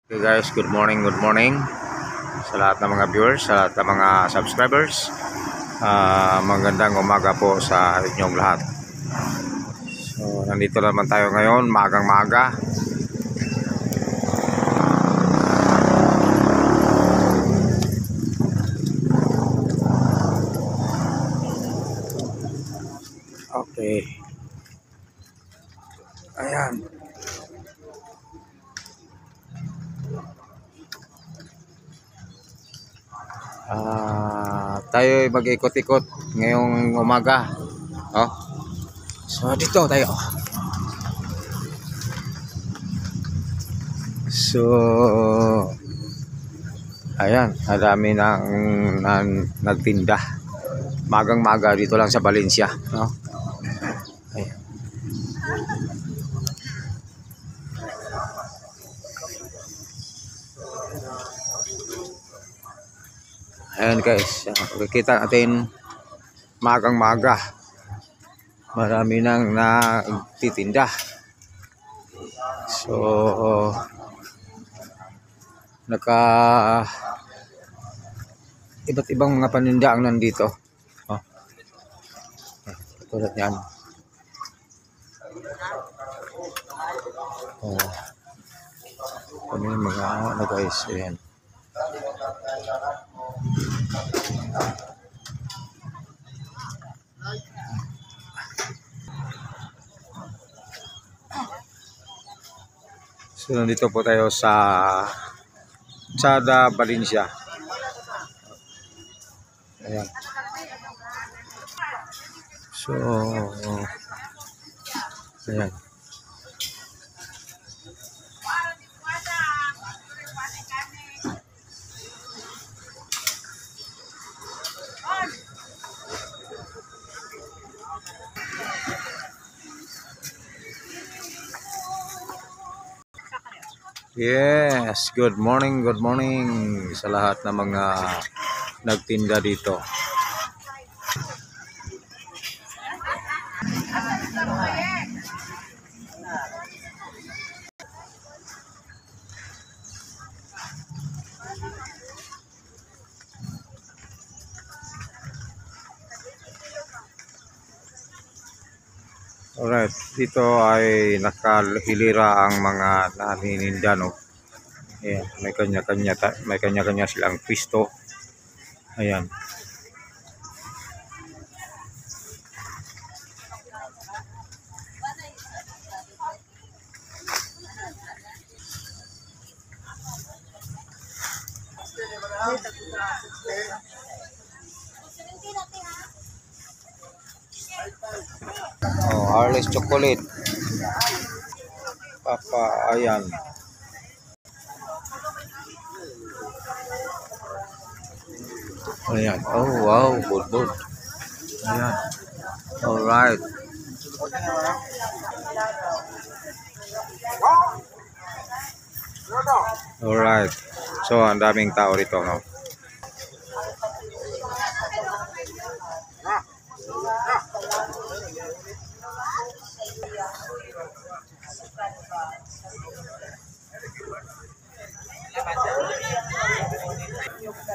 Okay guys, good morning sa lahat ng mga viewers, sa lahat ng mga subscribers. Magandang umaga po sa inyong lahat. So, nandito naman tayo ngayon, magang maga. Okay. Ayan. Tayo mag-ikot-ikot ngayong umaga. Oh. So dito tayo. So ayan, marami nang nagtinda. Magang-maga dito lang sa Valencia, no? Ayan. Ayan guys, makikita natin magang-maga marami nang nagtitinda. So iba't ibang mga paninda ang nandito. Oh. Tulad yan. Oh. Ano yung mga ano guys, ayan. So nandito po tayo sa Sada Valencia. Ayan. So ayan. Yes, good morning sa lahat ng mga nagtinda dito. Alright, dito ay nakahilira ang mga nanininda, no. Ayan, may kanya-kanya silang pwesto. Ayan. Oh, Harley's chocolate. Papa, ayan. Ayan. Oh, wow, good. Ayan. All right. All right. So, ang daming tao rito, no.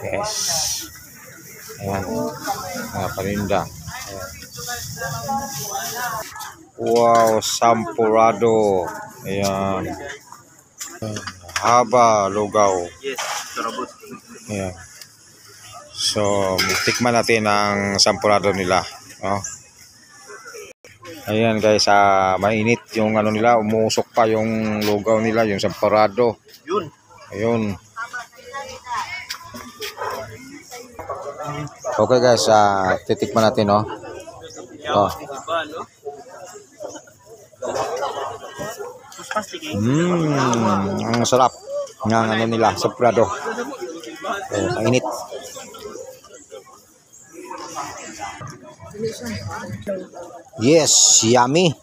Yes. Ayan. Mga paninda. Ayan. Wow, sampurado. Ayan. Haba, lugaw. Yes, sarabot. Ayan. So, tikman natin ang sampurado nila. Oh. Ayan guys, mainit yung ano nila, umusok pa yung lugaw nila, yung sampurado. Yun. Ayun. Okay guys, titikman natin, no. Oh. Ang sarap ng ano nila, sampurado. Mainit. Yes, yummy.